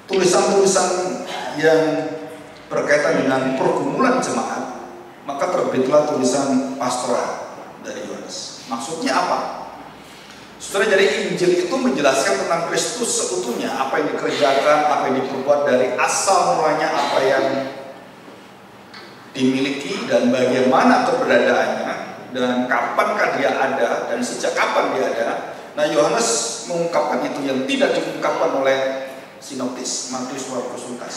tulisan-tulisan yang berkaitan dengan pergumulan jemaat, maka terbitlah tulisan pastoral dari Yohanes. Maksudnya apa? Saudara, jadi Injil itu menjelaskan tentang Kristus seutuhnya, apa yang dikerjakan, apa yang diperbuat dari asal mulanya, apa yang dimiliki dan bagaimana keberadaannya, dan kapankah dia ada dan sejak kapan dia ada. Nah, Yohanes mengungkapkan itu yang tidak diungkapkan oleh sinoptis, Matius, Markus, Lukas.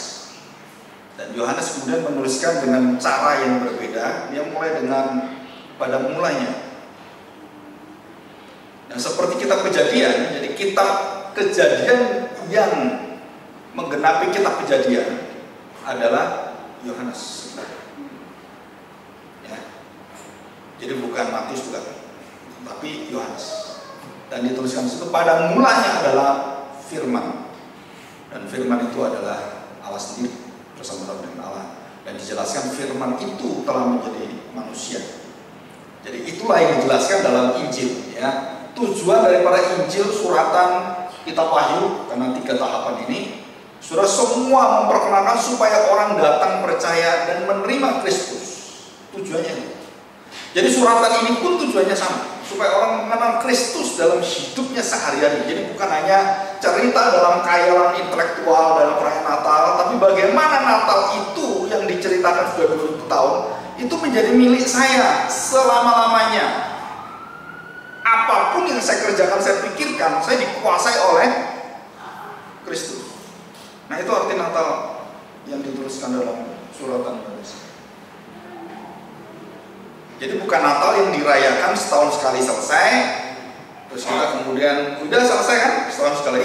Dan Yohanes kemudian menuliskan dengan cara yang berbeda. Dia mulai dengan pada mulanya. Nah, seperti kitab Kejadian, jadi kitab Kejadian yang menggenapi kitab Kejadian adalah Yohanes. Ya. Jadi bukan Matius, bukan, tapi Yohanes. Dan dituliskan di situ pada mulanya adalah Firman. Dan Firman itu adalah Allah sendiri bersama dengan Allah. Dan dijelaskan Firman itu telah menjadi manusia. Jadi itulah yang dijelaskan dalam Injil, ya. Tujuan daripada Injil, suratan, kitab Wahyu, karena 3 tahapan ini, sudah semua memperkenalkan supaya orang datang percaya dan menerima Kristus. Tujuannya itu. Jadi suratan ini pun tujuannya sama, supaya orang mengenal Kristus dalam hidupnya sehari-hari. Jadi bukan hanya cerita dalam khayalan intelektual dalam perayaan Natal, tapi bagaimana Natal itu yang diceritakan sudah 2000 tahun itu menjadi milik saya selama-lamanya. Apapun yang saya kerjakan, saya pikirkan, saya dikuasai oleh Kristus. Nah, itu arti Natal yang dituliskan dalam suratan Yohanes. Jadi bukan Natal yang dirayakan setahun sekali selesai, terus kita kemudian udah selesai kan setahun sekali,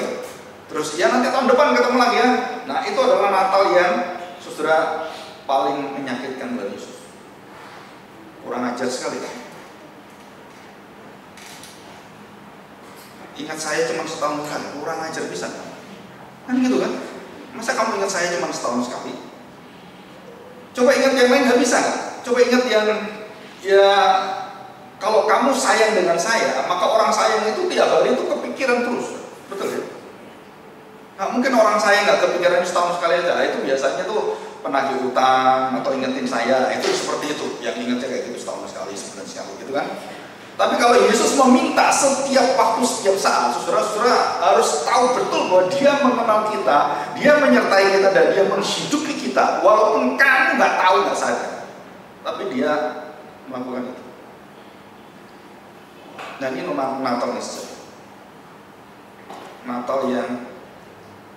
terus ya nanti tahun depan ketemu lagi ya. Nah, itu adalah Natal yang saudara paling menyakitkan buat Yesus. Kurang ajar sekali kan? Ingat saya cuma setahun sekali, kurang ajar bisa kan gitu kan? Masa kamu ingat saya cuma setahun sekali? Coba ingat yang lain nggak bisa kan? Coba ingat yang, ya kalau kamu sayang dengan saya, maka orang sayang itu tiap hari itu kepikiran terus, betul ya? Nah, mungkin orang sayang nggak kepikiran setahun sekali aja, itu biasanya tuh penagih utang atau ingetin saya, itu seperti itu, yang ingatnya kayak gitu setahun sekali, sebulan sekali gitu kan? Tapi kalau Yesus meminta setiap waktu, setiap saat, saudara-saudara harus tahu betul bahwa Dia mengenal kita, Dia menyertai kita, dan Dia menghidupi kita. Walaupun kamu nggak tahu, nggak sadar, tapi Dia melakukan itu. Dan ini Natal nih, Natal yang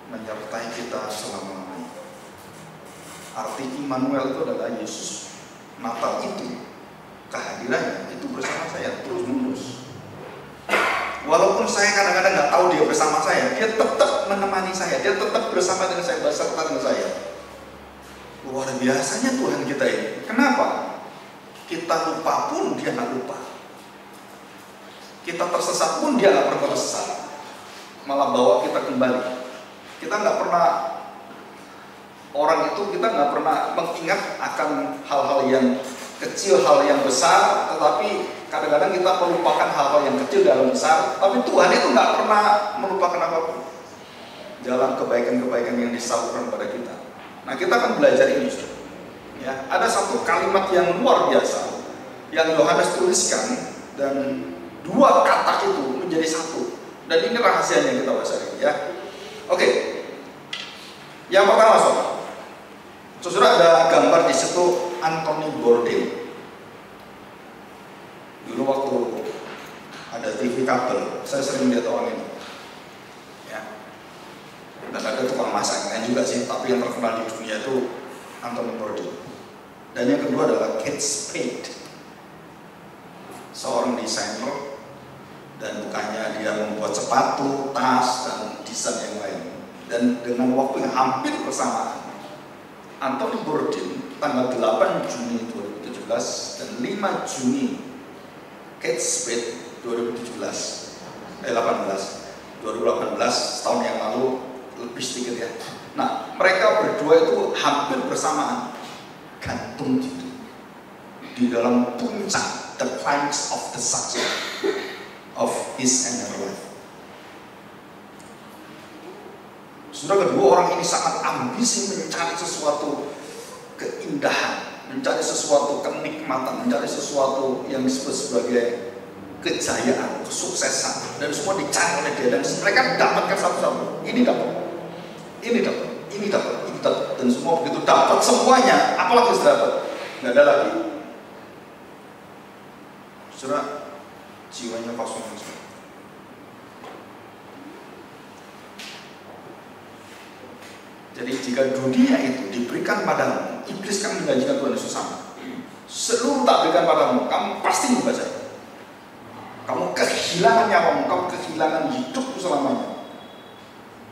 menyertai kita selama-lamanya. Arti Immanuel itu adalah Yesus. Natal itu, kehadirannya itu bersama saya terus menerus. Walaupun saya kadang-kadang nggak tahu Dia bersama saya, Dia tetap menemani saya, Dia tetap bersama dengan saya, beserta dengan saya. Luar biasanya Tuhan kita ini. Kenapa? Kita lupa pun Dia nggak lupa. Kita tersesat pun Dia nggak pernah tersesat, malah bawa kita kembali. Kita nggak pernah, orang itu kita nggak pernah mengingat akan hal-hal yang kecil, hal yang besar, tetapi kadang-kadang kita melupakan hal-hal yang kecil dalam besar. Tapi Tuhan itu nggak pernah melupakan apapun. Jalan kebaikan-kebaikan yang disalurkan pada kita. Nah, kita akan belajar ini, ya. Ada satu kalimat yang luar biasa yang Yohanes tuliskan, dan 2 kata itu menjadi satu. Dan ini rahasianya kita bahas hari ini, ya. Oke. Yang pertama, saudara, ada gambar di situ Anthony Bourdain. Dulu waktu ada TV kabel, saya sering lihat orang ini, ya. Dan ada tukang masaknya juga sih, tapi yang terkenal di dunia itu Anthony Bourdain. Dan yang kedua adalah Kate Spade, seorang desainer, dan bukannya dia membuat sepatu, tas, dan desain yang lain. Dan dengan waktu yang hampir bersamaan, Anthony Bourdain tanggal 8 Juni 2017 dan 5 Juni Kate Spade 2018, tahun yang lalu, lebih sedikit ya. Nah, mereka berdua itu hampir bersamaan gantung di dalam puncak, the climax of the success of his and her life. Saudara, kedua orang ini sangat ambisi mencari sesuatu keindahan, mencari sesuatu kenikmatan, mencari sesuatu yang disebut sebagai kejayaan, kesuksesan, dan semua dicari oleh dia, dan mereka dapatkan satu-satu. Ini dapat, ini dapat, ini dapat, ini dapat, dan semua begitu dapat semuanya, apalagi sudah dapat, nggak ada lagi. Saudara, jiwanya kosong. Jadi jika dunia itu diberikan padamu, iblis kan menjanjikan Tuhan Yesus sama. Seluruh tak berikan padamu, kamu pasti membaca. Kamu kehilangan nyawamu, kamu kehilangan hidupmu selamanya.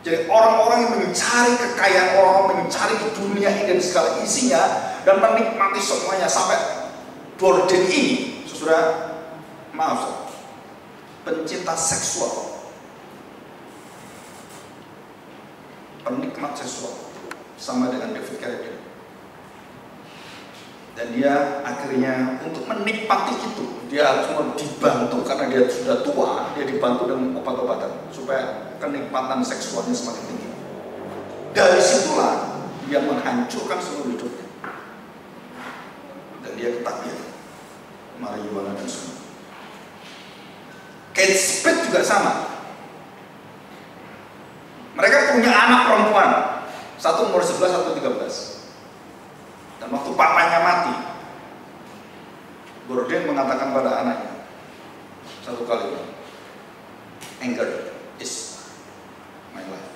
Jadi orang-orang yang mencari kekayaan, orang-orang mencari dunia ini dan segala isinya, dan menikmati semuanya sampai gorden ini, saudara, maaf, pencinta seksual, penikmat seksual, sama dengan David Carradine. Dan dia akhirnya untuk menikmati itu, dia cuma dibantu karena dia sudah tua, dia dibantu dengan obat-obatan supaya kenikmatan seksualnya semakin tinggi. Dari situlah dia menghancurkan seluruh hidupnya. Dan dia ketagihan marijuana dan semua. Kate Spade juga sama. Mereka punya anak perempuan, satu umur 11, satu 13. Dan waktu papanya mati, Gordon mengatakan pada anaknya satu kali, anger is my life.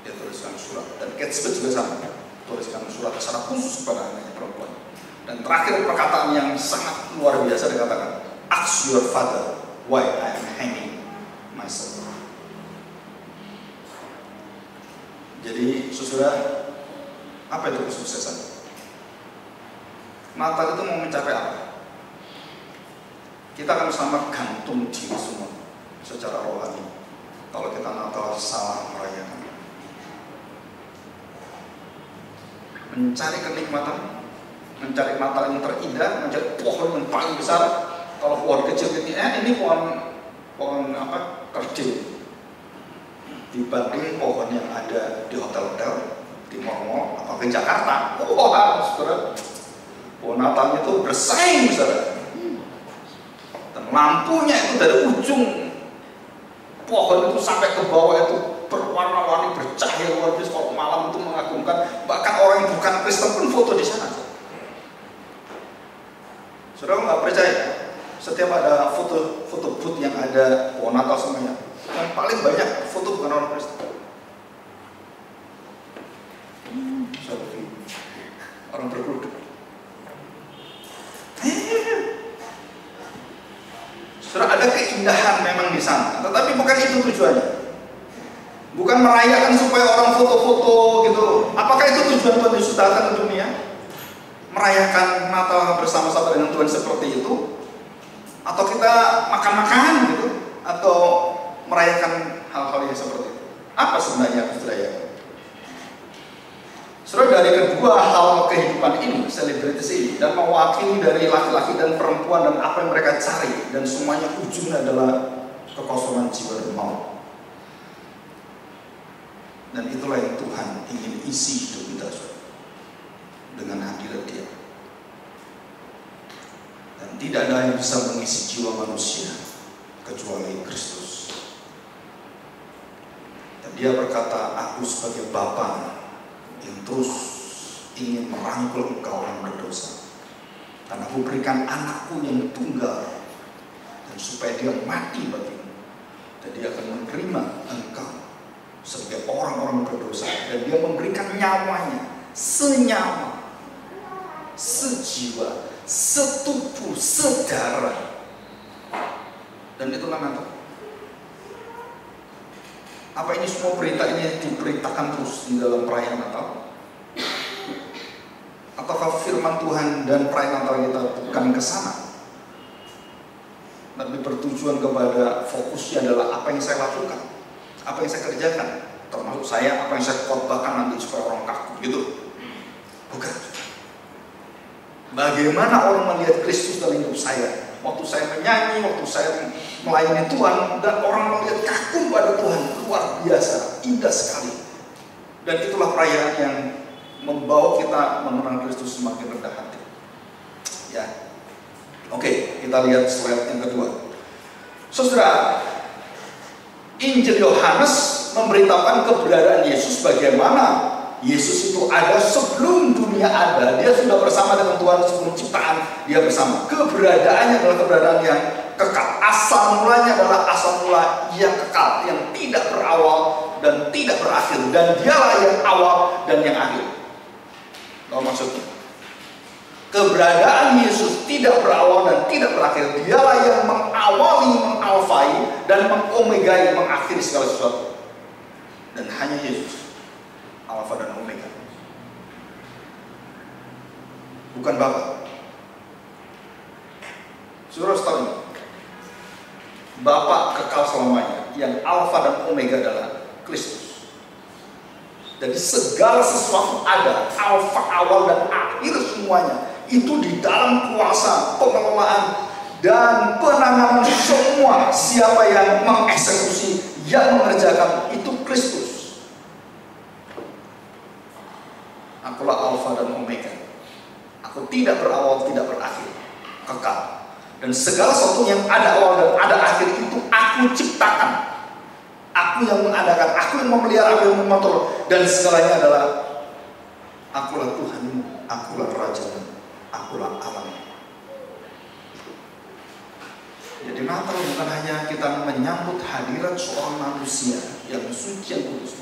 Dia tuliskan surat, dan Kate Spade juga sama, tuliskan surat secara khusus kepada anaknya perempuan. Dan terakhir perkataan yang sangat luar biasa dikatakan, ask your father why I am hanging myself. Jadi saudara, apa itu kesuksesan? Natal itu mau mencapai apa? Kita akan sama gantung diri semua secara rohani kalau kita Natal salah merayakan. Mencari kenikmatan, mencari Natal yang terindah, mencari pohon yang paling besar. Kalau pohon kecil ini pohon apa? Kerdil. Dibanding pohon yang ada di hotel-hotel, di mall-mall, atau di Jakarta, saudara, pohon Natalnya itu bersaing, saudara. Dan lampunya itu dari ujung pohon itu sampai ke bawah itu berwarna-warni, bercahaya luar biasa. Kalau malam itu mengagumkan, bahkan orang yang bukan Kristen pun foto di sana. Saudara nggak percaya? Setiap ada foto booth yang ada pohon Natal semuanya, yang paling banyak foto bukan orang Kristen. Selfie orang berkerudung. Saudara, ada keindahan memang di sana, tetapi bukan itu tujuannya. Bukan merayakan supaya orang foto-foto gitu. Apakah itu tujuan Tuhan Yesus datang ke dunia? Merayakan Natal bersama-sama dengan Tuhan seperti itu? Atau kita makan-makan gitu? Atau merayakan hal-hal yang seperti itu? Apa sebenarnya budaya? Saudara, dari kedua hal kehidupan ini, selebritis ini, dan mewakili dari laki-laki dan perempuan dan apa yang mereka cari, dan semuanya ujungnya adalah kekosongan jiwa dan maut. Dan itulah yang Tuhan ingin isi hidup kita, saudara, dengan hadirat Dia. Dan tidak ada yang bisa mengisi jiwa manusia kecuali Kristus. Dan Dia berkata, aku sebagai Bapa yang terus ingin merangkul engkau yang berdosa, dan aku berikan anakku yang tunggal, dan supaya dia mati bagimu, dan dia akan menerima engkau sebagai orang-orang berdosa, dan dia memberikan nyawanya, senyawa, sejiwa, setubuh, sedarah. Dan itulah Natal. Apa ini semua berita ini diberitakan terus di dalam perayaan Natal? Ataukah firman Tuhan dan perayaan Natal kita bukan ke sana, tapi bertujuan kepada fokusnya adalah apa yang saya lakukan, apa yang saya kerjakan, termasuk saya apa yang saya khotbahkan nanti supaya orang kaku gitu? Bukan. Bagaimana orang melihat Kristus dalam hidup saya? Waktu saya menyanyi, waktu saya melayani Tuhan dan orang melihat kagum pada Tuhan, luar biasa, indah sekali. Dan itulah perayaan yang membawa kita mengenal Kristus semakin rendah hati. Ya, oke, kita lihat slide yang kedua. Saudara, Injil Yohanes memberitakan keberadaan Yesus, bagaimana Yesus itu ada sebelum dunia ada. Dia sudah bersama dengan Tuhan sebelum ciptaan, dia bersama. Keberadaannya adalah keberadaan yang kekal. Asal mulanya adalah asal mula yang kekal, yang tidak berawal dan tidak berakhir. Dan dialah yang awal dan yang akhir. Apa maksudnya? Keberadaan Yesus tidak berawal dan tidak berakhir. Dialah yang mengawali, mengalfai, dan mengomegai, mengakhiri segala sesuatu. Dan hanya Yesus, Alfa dan Omega. Bukan Bapa. Saudara tahu ini? Bapa kekal selamanya. Yang Alfa dan Omega adalah Kristus. Jadi segala sesuatu ada, Alfa awal dan akhir semuanya. Itu di dalam kuasa pengelolaan dan penanganan semua. Siapa yang mengeksekusi, yang mengerjakan, itu Kristus. Akulah Alfa dan Omega. Aku tidak berawal, tidak berakhir, kekal. Dan segala sesuatu yang ada awal dan ada akhir itu aku ciptakan. Aku yang mengadakan, aku yang memelihara, aku yang mengatur. Dan segalanya adalah akulah Tuhanmu, akulah Rajamu, akulah Allahmu. Jadi Natal bukan hanya kita menyambut hadirat seorang manusia yang suci, yang kudus,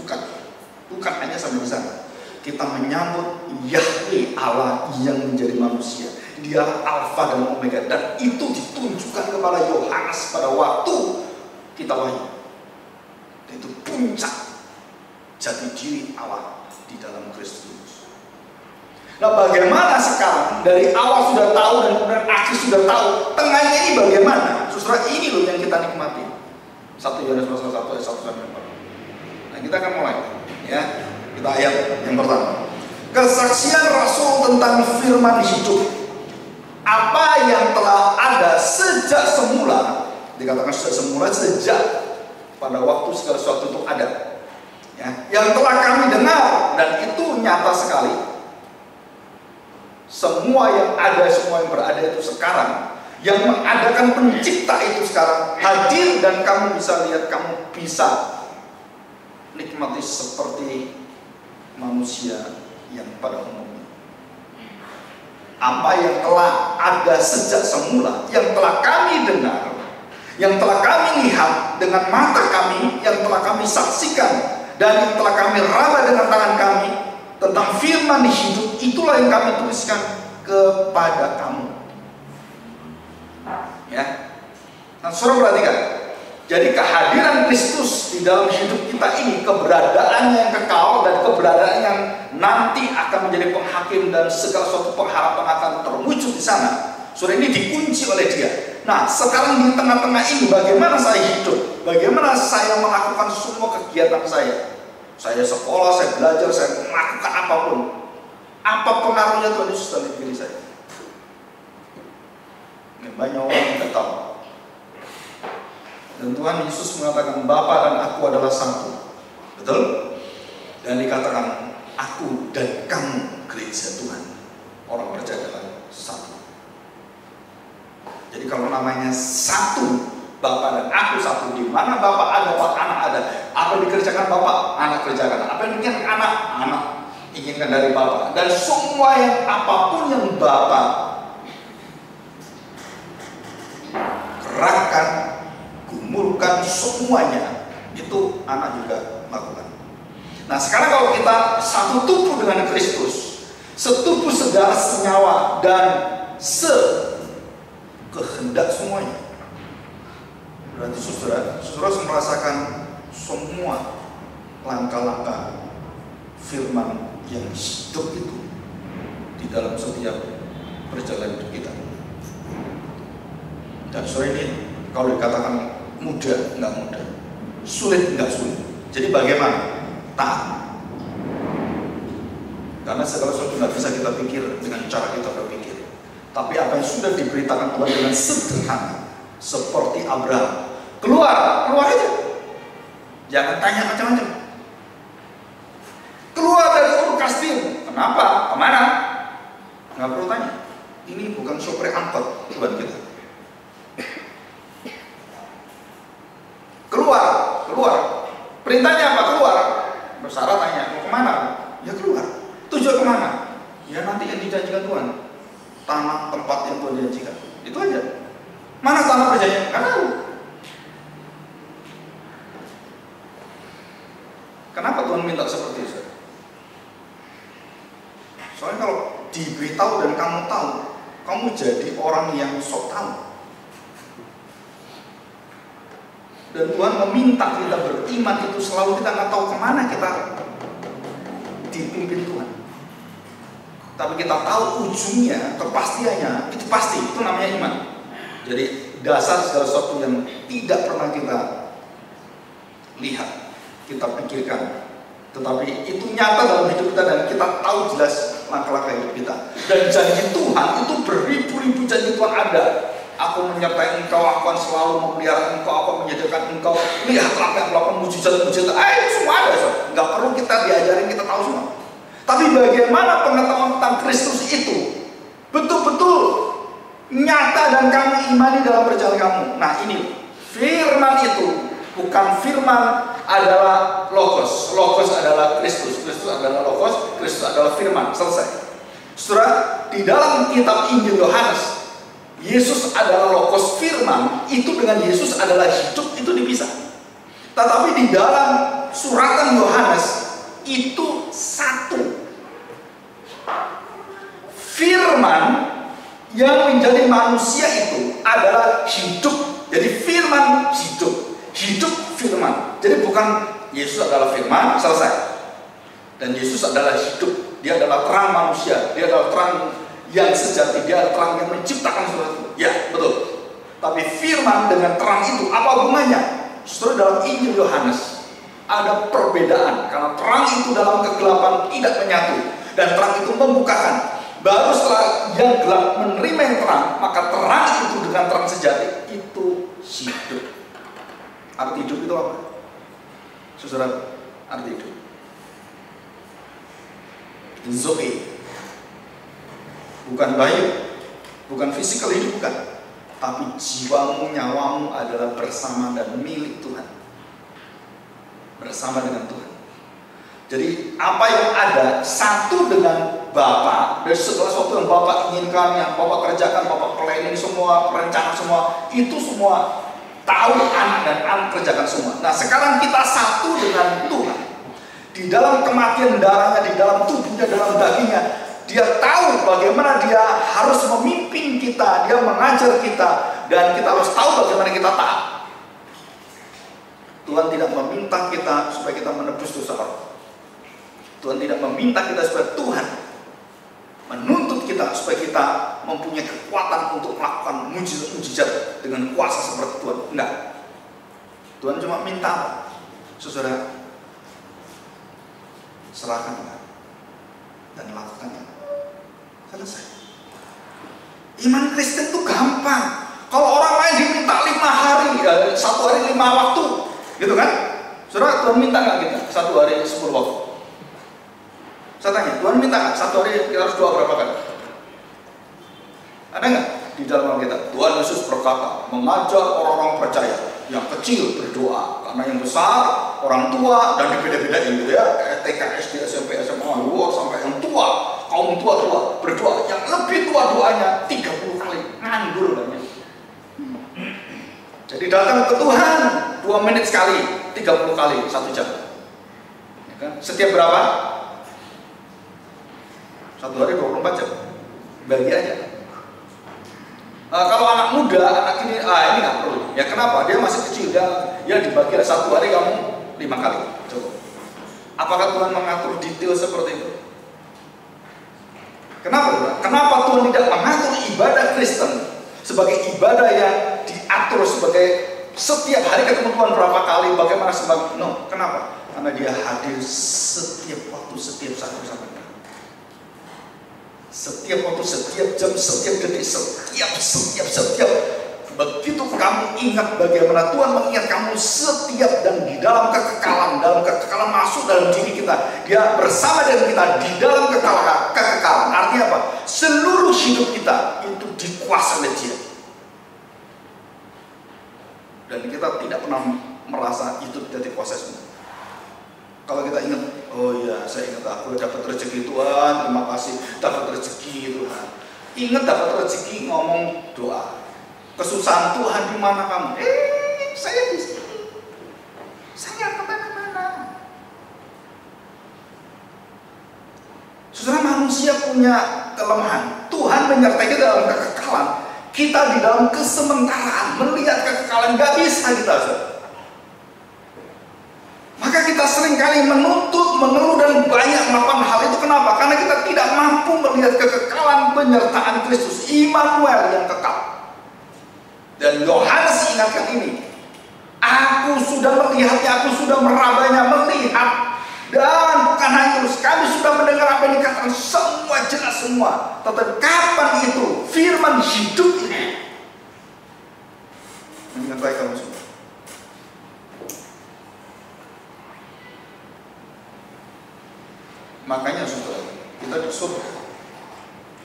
bukan hanya sampai di sana. Kita menyambut Yahweh Allah yang menjadi manusia. Dia Alfa dan Omega, dan itu ditunjukkan kepada Yohanes pada waktu kita lahir. Itu puncak jati diri Allah di dalam Kristus. Nah, bagaimana sekarang dari awal sudah tahu dan kemudian akhir sudah tahu, tengahnya ini bagaimana? Saudara, ini loh yang kita nikmati. 1 Yohanes pasal 1 ayat 1 sampai 4. Nah, kita akan mulai, ya. Kita ayat yang pertama. Kesaksian Rasul tentang firman hidup, apa yang telah ada sejak semula, dikatakan sejak semula, sejak pada waktu segala sesuatu itu ada, ya, yang telah kami dengar, dan itu nyata sekali. Semua yang ada, semua yang berada itu sekarang, yang mengadakan pencipta itu sekarang hadir, dan kamu bisa lihat, kamu bisa nikmati seperti manusia yang pada umumnya. Apa yang telah ada sejak semula, yang telah kami dengar, yang telah kami lihat dengan mata kami, yang telah kami saksikan, dan yang telah kami raba dengan tangan kami, tentang firman hidup, itulah yang kami tuliskan kepada kamu. Ya, nah, saudara perhatikan. Jadi kehadiran Kristus di dalam hidup kita ini, keberadaannya yang kekal dan keberadaan yang nanti akan menjadi penghakim, dan segala suatu pengharapan akan terwujud di sana. Saudara, ini dikunci oleh Dia. Nah, sekarang di tengah-tengah ini bagaimana saya hidup? Bagaimana saya melakukan semua kegiatan saya? Saya sekolah, saya belajar, saya melakukan apapun. Apa pengaruhnya Tuhan Yesus dalam diri saya? Banyak orang tidak tahu. Dan Tuhan Yesus mengatakan Bapa dan aku adalah satu. Betul? Dan dikatakan aku dan kamu gereja Tuhan. Orang percaya adalah satu. Jadi kalau namanya satu, Bapa dan aku satu, di mana Bapa ada, anak ada. Apa yang dikerjakan Bapa, anak kerjakan. Apa yang diinginkan anak inginkan dari Bapa. Dan semua yang apapun yang Bapa kerahkan, gumulkan, semuanya itu anak juga lakukan. Nah, sekarang kalau kita satu tubuh dengan Kristus, setubuh, segala, senyawa, dan kehendak semuanya, berarti saudara merasakan semua langkah-langkah firman yang hidup itu di dalam setiap perjalanan hidup kita. Dan sore ini kalau dikatakan mudah, nggak mudah, sulit, nggak sulit. Jadi bagaimana? Taat. Karena segala sesuatu nggak bisa kita pikir dengan cara kita berpikir. Tapi apa yang sudah diberitakan Tuhan dengan sederhana, seperti Abraham, Keluar aja. Jangan tanya macam-macam. Keluar dari Ur Kasdim. Kenapa? Kemana? Nggak perlu tanya. Ini bukan sopir angkot Tuhan kita. Keluar. Perintahnya apa? Keluar. Sarah tanya, mau kemana? Ya keluar. Tujuan kemana? Ya nanti yang dijanjikan Tuhan. Tanah tempat yang Tuhan janjikan. Itu aja. Mana tanah perjanjian? Nggak tahu. Kenapa Tuhan minta seperti itu? Soalnya kalau diberitahu dan kamu tahu, kamu jadi orang yang sok tahu. Dan Tuhan meminta kita beriman itu selalu kita nggak tahu kemana kita dipimpin Tuhan. Tapi kita tahu ujungnya, kepastiannya, itu pasti, itu namanya iman. Jadi dasar segala sesuatu yang tidak pernah kita lihat, kita pikirkan, tetapi itu nyata dalam hidup kita dan kita tahu jelas langkah-langkah hidup kita. Dan janji Tuhan itu beribu-ribu janji Tuhan ada. Aku menyertai engkau, aku akan selalu memelihara engkau, aku menyediakan engkau. Lihatlah apa yang melakukan mujizat-mujizat. Itu semua ada, so. Nggak perlu kita diajarin, kita tahu semua. Tapi bagaimana pengetahuan tentang Kristus itu betul-betul nyata dan kamu imani dalam perjalanan kamu. Nah ini firman itu bukan firman adalah logos. Logos adalah Kristus. Kristus adalah logos. Kristus adalah firman. Selesai. Saudara, di dalam kitab Injil Yohanes, Yesus adalah logos firman. Itu dengan Yesus adalah hidup, itu dipisah. Tetapi di dalam suratan Yohanes itu satu. Firman yang menjadi manusia itu adalah hidup. Jadi firman hidup. Hidup firman. Jadi bukan Yesus adalah firman, selesai. Dan Yesus adalah hidup. Dia adalah terang manusia. Dia adalah terang yang sejati. Dia adalah terang yang menciptakan sesuatu. Ya, betul. Tapi firman dengan terang itu apa hubungannya? Justru dalam Injil Yohanes ada perbedaan. Karena terang itu dalam kegelapan tidak menyatu. Dan terang itu membukakan. Baru setelah yang gelap menerima yang terang, maka terang itu dengan terang sejati itu hidup. Arti hidup itu apa? Saudara, arti hidup Zoe, bukan bayu, bukan fisikal hidup, bukan. Tapi jiwamu, nyawamu adalah bersama dan milik Tuhan. Bersama dengan Tuhan. Jadi apa yang ada satu dengan Bapa, dari segala sesuatu yang Bapa inginkan, yang Bapa kerjakan, Bapa planning semua, perencanaan semua, itu semua tahu anak dan anak kerjakan semua. Nah sekarang kita satu dengan Tuhan. Di dalam kematian darahnya, di dalam tubuhnya, dalam dagingnya, dia tahu bagaimana dia harus memimpin kita, dia mengajar kita, dan kita harus tahu bagaimana kita taat. Tuhan tidak meminta kita supaya kita menebus dosa orang. Tuhan tidak meminta kita supaya Tuhan menuntut kita supaya kita mempunyai kekuatan untuk melakukan mujizat-mujizat dengan kuasa seperti Tuhan. Enggak. Tuhan cuma minta apa? Saudara, serahkanlah dan lakukannya. Selesai. Iman Kristen itu gampang. Kalau orang lain diminta 5 hari, 1 hari 5 waktu, gitu kan? Saudara, Tuhan minta nggak kita 1 hari 10 waktu? Saya tanya, Tuhan minta nggak 1 hari kita harus doa berapa kali? Ada nggak di dalam Alkitab? Tuhan Yesus berkata, mengajar orang-orang percaya, yang kecil berdoa, karena yang besar orang tua, dan beda-bedain gitu ya, TK, SD, SMP, SMA, luar sampai yang tua, kaum tua-tua berdoa. Yang lebih tua doanya 30 kali, nganggur banyak. Jadi datang ke Tuhan 2 menit sekali, 30 kali 1 jam. Ya kan? Setiap berapa? 1 hari 24 jam. Bagi aja. Kalau anak muda, anak ini nggak perlu. Ya kenapa? Dia masih kecil, dia dibagi 1 hari kamu 5 kali. Coba. Apakah Tuhan mengatur detail seperti itu? Kenapa? Kenapa Tuhan tidak mengatur ibadah Kristen sebagai ibadah yang diatur sebagai setiap hari ketemu Tuhan berapa kali, bagaimana sebab? No, kenapa? Karena dia hadir setiap waktu, setiap saat bersama kita. Setiap waktu, setiap jam, setiap detik, setiap Begitu kamu ingat bagaimana Tuhan mengingat kamu setiap dan di dalam kekekalan masuk dalam diri kita. Dia bersama dengan kita di dalam kekekalan. Artinya apa? Seluruh hidup kita itu dikuasai oleh Dia. Dan kita tidak pernah merasa itu tidak dikuasai semua. Kalau kita ingat, oh iya, saya ingat aku dapat rezeki Tuhan, terima kasih dapat rezeki Tuhan. Ingat dapat rezeki, ngomong doa. Kesusahan Tuhan di mana kamu? Saya di sini. Saya kemana-mana. Saudara, manusia punya kelemahan. Tuhan menyertai kita dalam kekekalan. Kita di dalam kesementaraan melihat kekekalan, gak bisa kita. Maka kita seringkali menuntut, mengeluh dan banyak melakukan hal itu. Kenapa? Karena kita tidak mampu melihat kekekalan penyertaan Kristus, Immanuel yang kekal. Dan Yohanes ingatkan ini, aku sudah melihatnya, aku sudah merabanya, melihat. Dan bukan hanya itu, kami sudah mendengar apa yang dikatakan, semua jelas semua. Tetapi kapan itu firman hidup ini menyertai kamu semua? Makanya saudara, kita di surga,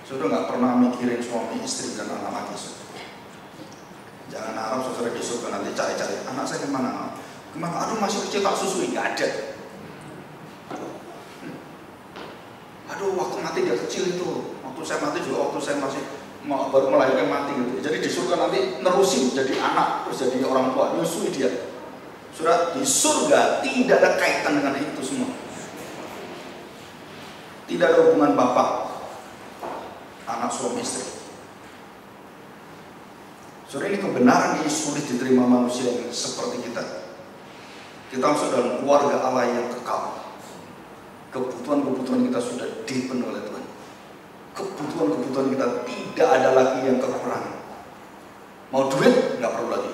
saudara nggak pernah mikirin suami, istri, dan anak-anak saudara. Jangan harap saudara di surga nanti cari-cari anak saya kemana? Kemana? Aduh masih kecil tak susui, nggak ada. Aduh waktu mati dia kecil itu, waktu saya mati juga waktu saya masih baru melahirkan mati gitu. Jadi di surga nanti nerusin jadi anak terus jadi orang tua, nyusui dia. Saudara, di surga tidak ada kaitan dengan itu semua. Tidak ada hubungan bapak, anak, suami, istri. Saudara, ini kebenaran ini sulit diterima manusia yang seperti kita. Kita masuk dalam keluarga Allah yang kekal. Kebutuhan-kebutuhan kita sudah dipenuhi oleh Tuhan. Kebutuhan-kebutuhan kita tidak ada lagi yang kekurangan. Mau duit? Nggak perlu lagi.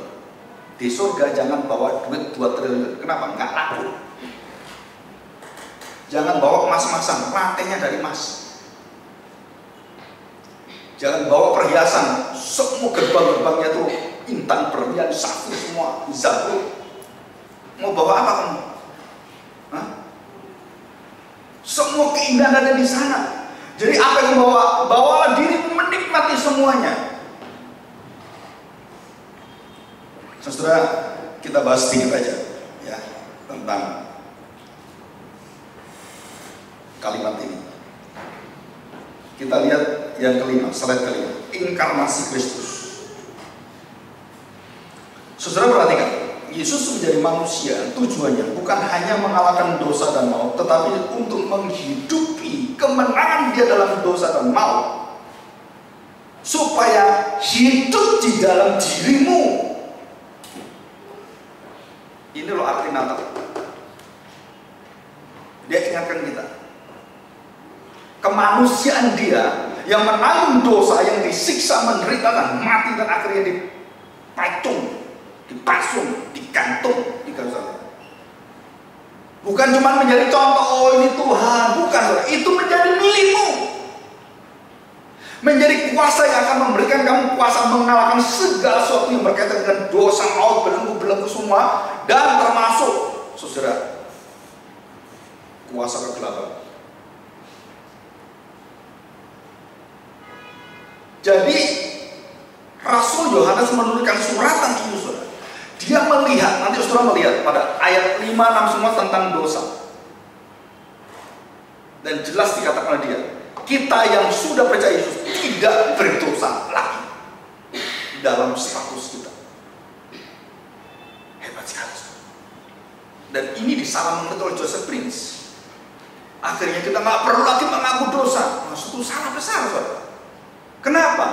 Di surga jangan bawa duit 2 triliun. Kenapa? Nggak laku. Jangan bawa emas-emasan, rantainya dari emas. Jangan bawa perhiasan, semua gerbang-gerbangnya tuh intan, berlian, safir semua, zabur. Mau bawa apa kamu? Hah? Semua keindahan ada di sana. Jadi apa yang bawa? Bawalah dirimu menikmati semuanya. Saudara, kita bahas sedikit aja ya tentang kalimat ini. Kita lihat yang kelima, slide kelima, inkarnasi Kristus. Saudara perhatikan, Yesus menjadi manusia tujuannya bukan hanya mengalahkan dosa dan maut, tetapi untuk menghidupi kemenangan Dia dalam dosa dan maut, supaya hidup di dalam dirimu. Ini loh arti Natal. Dia ingatkan kita kemanusiaan Dia yang menanggung dosa, yang disiksa, menderita dan mati, dan akhirnya dipacung, dipasung, digantung di kayu salib. Bukan cuma menjadi contoh, oh ini Tuhan, bukan, itu menjadi milikmu. Menjadi kuasa yang akan memberikan kamu kuasa mengalahkan segala sesuatu yang berkaitan dengan dosa, maut, belenggu-belenggu semua, dan termasuk, saudara, kuasa kegelapan. Jadi Rasul Yohanes menuliskan suratan ini, saudara. Dia melihat, nanti saudara melihat pada ayat 5, 6 semua tentang dosa. Dan jelas dikatakan oleh dia, kita yang sudah percaya Yesus tidak berdosa lagi dalam status kita. Hebat sekali. Dan ini disalamkan oleh Joseph Prince. Akhirnya kita nggak perlu lagi mengaku dosa. Itu salah besar, saudara. Kenapa?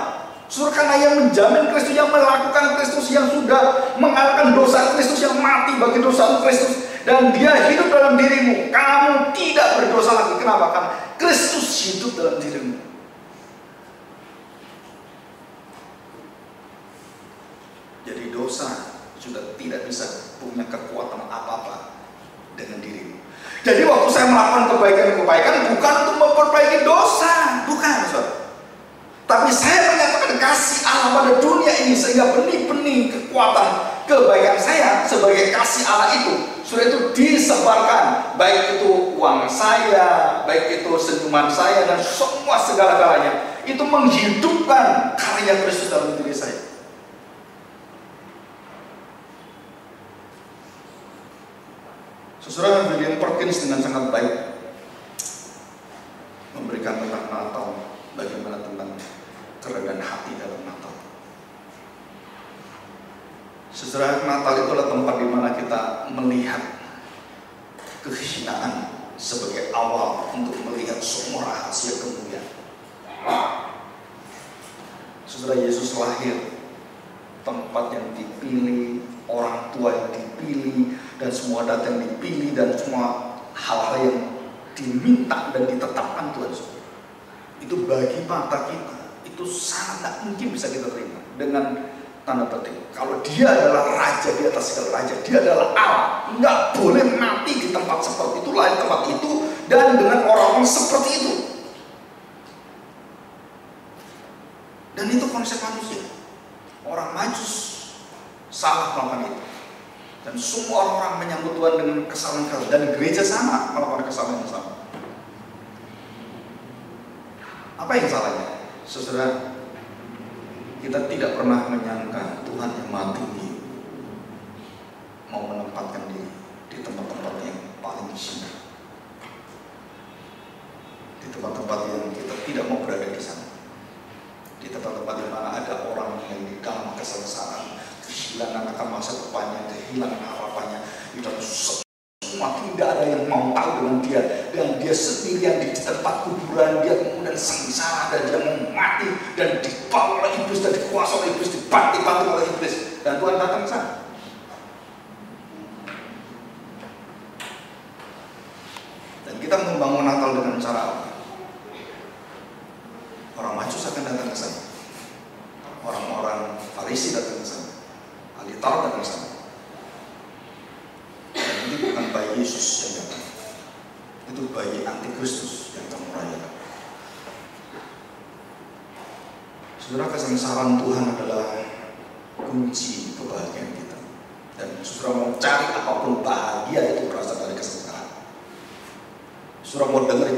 Saudara, karena yang menjamin Kristus, yang melakukan Kristus, yang sudah mengalahkan dosa Kristus, yang mati bagi dosa Kristus, dan Dia hidup dalam dirimu. Kamu tidak berdosa lagi. Kenapa? Karena Kristus hidup dalam dirimu. Jadi dosa sudah tidak bisa punya kekuatan apa-apa dengan dirimu. Jadi waktu saya melakukan kebaikan-kebaikan bukan untuk memperbaiki dosa, bukan, saudara. Tapi saya menyatakan menyatakan kasih Allah pada dunia ini, sehingga benih-benih kekuatan kebaikan saya sebagai kasih Allah itu sudah itu disebarkan, baik itu uang saya, baik itu senyuman saya, dan semua segala-galanya itu menghidupkan karya Kristus dalam diri saya. Saudara, William Perkins dengan sangat baik memberikan tentang Natal, bagaimana tentang kerendahan hati dalam Natal. Saudara, Natal itulah tempat di mana kita melihat kehinaan sebagai awal untuk melihat semua rahasia kemuliaan. Saudara, Yesus lahir, tempat yang dipilih, orang tua yang dipilih, dan semua data yang dipilih, dan semua hal-hal yang diminta dan ditetapkan Tuhan. Itu bagi mata kita itu sangat mungkin bisa kita terima dengan tanda petik. Kalau dia adalah raja di atas segala raja, dia adalah Allah, nggak boleh mati di tempat seperti itu, lain tempat itu, dan dengan orang-orang seperti itu. Dan itu konsep manusia. Orang Majus salah melakukan itu, dan semua orang-orang menyambut Tuhan dengan kesalahan-kesalahan, dan gereja sama melakukan kesalahan yang sama. Apa yang salahnya? Saudara, kita tidak pernah menyangka Tuhan yang Maha Tinggi mau menempatkan diri di tempat-tempat yang paling hina, di tempat-tempat yang kita tidak mau berada di sana, di tempat-tempat di mana ada orang yang di dalam kesengsaraan, kehilangan akan masa depannya, kehilangan harapannya, di dalam semua tidak ada yang mau tahu dengan dia, dan dia sendirian di tempat kuburan, dia kemudian sengsara dan dia mau mati dan dibawa oleh iblis dan dikuasai oleh iblis, dibanting-banting oleh iblis, dan Tuhan datang ke sana. Dan kita membangun Natal dengan cara apa? Orang Majus akan datang ke sana, orang-orang Farisi datang ke sana, ahli Taurat datang ke sana. Dan ini bukan bayi Yesus yang datang, itu bayi antikristus yang kamu rayakan. Saudara, kesengsaraan Tuhan adalah kunci kebahagiaan kita. Dan saudara mau cari apapun bahagia itu berasal dari kesengsaraan. Saudara mau dengar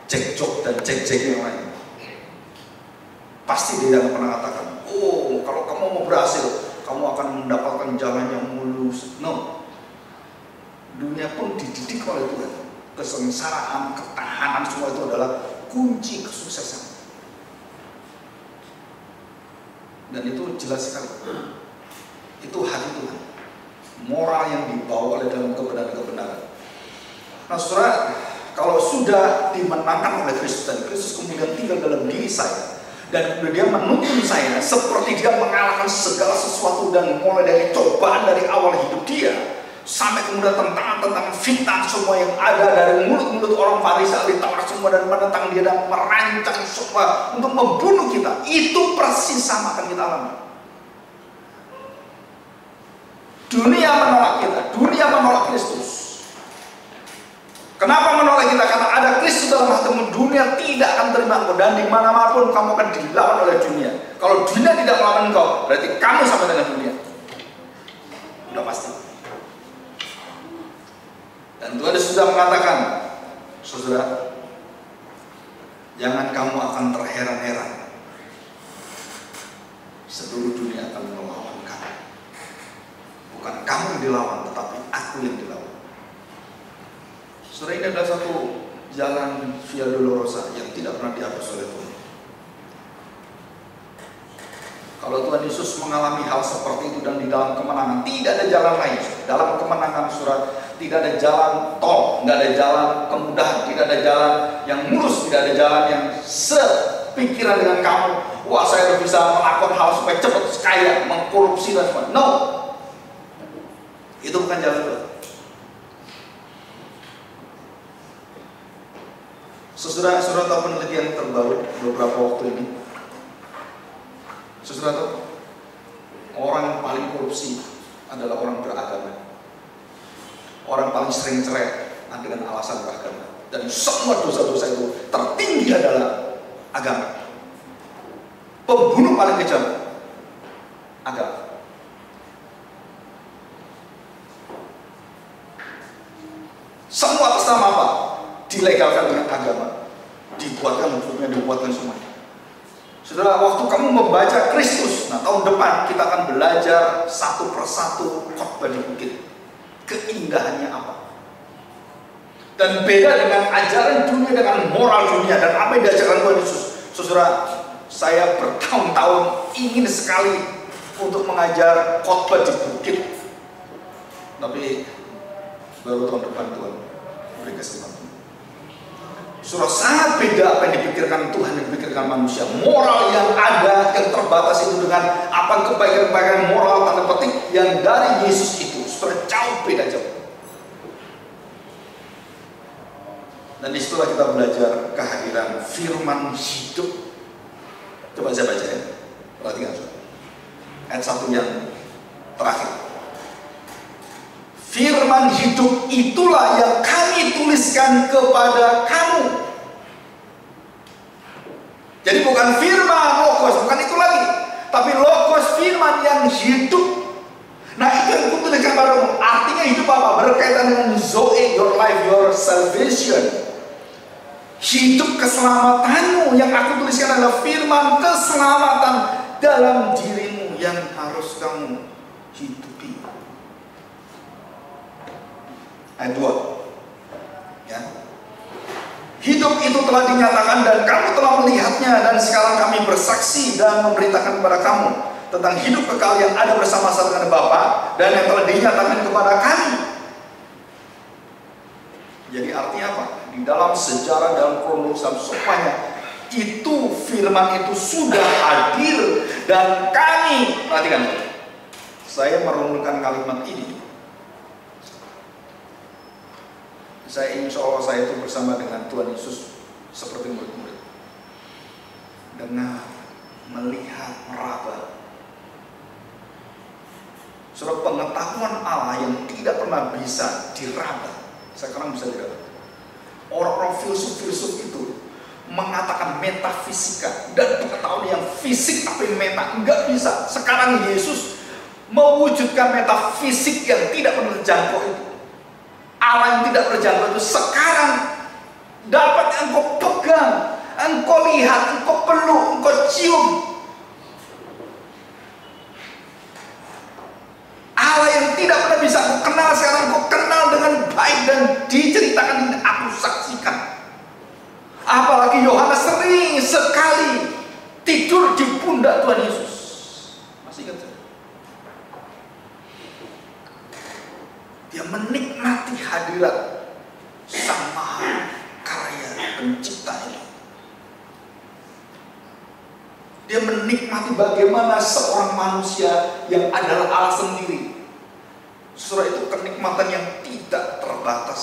cekcok dan cek yang lain, pasti dia akan pernah katakan, oh kalau kamu mau berhasil, kamu akan mendapatkan jalan yang mulus. No, dunia pun dididik oleh Tuhan. Kesengsaraan, ketahanan, semua itu adalah kunci kesuksesan. Dan itu jelas sekali. Itu hati Tuhan, moral yang dibawa oleh dalam kebenaran-kebenaran. Nah saudara, kalau sudah dimenangkan oleh Kristus, dan Kristus kemudian tinggal dalam diri saya, dan kemudian dia menuntun saya seperti dia mengalahkan segala sesuatu, dan mulai dari cobaan dari awal hidup dia sampai kemudian tantangan fitnah semua yang ada dari mulut-mulut orang Farisi, ahli Taurat semua, dan menentang dia dan merancang semua untuk membunuh kita. Itu persis sama akan kita alami. Dunia menolak kita, dunia menolak Kristus. Kenapa menolak kita? Karena ada Kristus dalam hatimu, dunia tidak akan terima engkau, dan dimanapun kamu akan dilawan oleh dunia. Kalau dunia tidak melawan engkau, berarti kamu sama dengan dunia. Udah pasti. Dan Tuhan sudah mengatakan, saudara, jangan kamu akan terheran-heran, seluruh dunia akan melawan kamu. Bukan kamu yang dilawan, tetapi aku yang dilawan. Saudara, ini adalah satu jalan Via Dolorosa yang tidak pernah dihapus oleh Tuhan. Kalau Tuhan Yesus mengalami hal seperti itu dan di dalam kemenangan, tidak ada jalan lain. Dalam kemenangan, saudara, tidak ada jalan tol, tidak ada jalan kemudahan, tidak ada jalan yang mulus, tidak ada jalan yang sepikiran dengan kamu. Wah, saya bisa melakukan hal supaya cepat kaya, mengkorupsi dan semua. No, itu bukan jalan Tuhan. Saudara tahu penelitian terbaru beberapa waktu ini? Saudara tahu, orang yang paling korupsi adalah orang beragama. Orang paling sering cerai dengan alasan beragama. Dan semua dosa-dosa itu tertinggi adalah agama. pembunuh paling kejam, agama. Semua atas nama apa? Dilegalkan dengan agama, dibuatkan hukumnya, dibuatkan semuanya. Saudara, waktu kamu membaca Kristus, nah tahun depan kita akan belajar satu persatu khotbah di bukit. Keindahannya apa? Dan beda dengan ajaran dunia, dengan moral dunia, dan apa yang diajarkan Tuhan Yesus. Saudara, saya bertahun-tahun ingin sekali untuk mengajar khotbah di bukit, tapi baru tahun depan Tuhan beri kesempatan. Saudara, sangat beda apa yang dipikirkan Tuhan dan dipikirkan manusia. Moral yang ada, yang terbatas itu dengan apa kebaikan-kebaikan moral tanda petik yang dari Yesus itu, saudara, jauh beda jauh. Dan disitulah kita belajar kehadiran firman hidup. Coba saya baca ya, perhatikan saudara. Ayat 1 yang terakhir. Firman hidup itulah yang kami tuliskan kepada kamu. Jadi bukan firman logos, bukan itu lagi, tapi logos firman yang hidup. Nah, itu yang kutuliskan padamu. Artinya hidup apa? Berkaitan dengan Zoe, your life, your salvation. Hidup keselamatanmu. Yang aku tuliskan adalah firman keselamatan dalam dirimu yang harus kamu hidupi. Ayat 2 ya. Hidup itu telah dinyatakan dan kamu telah melihatnya, dan sekarang kami bersaksi dan memberitakan kepada kamu tentang hidup kekal yang ada bersama-sama dengan Bapa dan yang telah dinyatakan kepada kami. Jadi artinya apa? Di dalam sejarah, dalam kronologis semuanya itu firman itu sudah hadir, dan kami, perhatikan, saya merenungkan kalimat ini. Saya ingin seolah saya itu bersama dengan Tuhan Yesus seperti murid-murid. Dengar, melihat, meraba. Saudara, pengetahuan Allah yang tidak pernah bisa diraba, sekarang bisa diraba. Orang-orang filsuf-filsuf itu mengatakan metafisika dan pengetahuan yang fisik tapi meta, enggak bisa. Sekarang Yesus mewujudkan metafisik yang tidak pernah terjangkau itu. Allah yang tidak terjangkau itu sekarang dapat engkau pegang, engkau lihat, engkau peluk, engkau cium. Allah yang tidak pernah bisa engkau kenal sekarang engkau kenal dengan baik dan diceritakan dan aku saksikan. Apalagi Yohanes sering sekali tidur di pundak Tuhan Yesus. Masih ingat? Dia menikmati hadirat Sang Maha Karya Pencipta ini. Dia menikmati bagaimana seorang manusia yang adalah Allah sendiri. Saudara, itu kenikmatan yang tidak terbatas.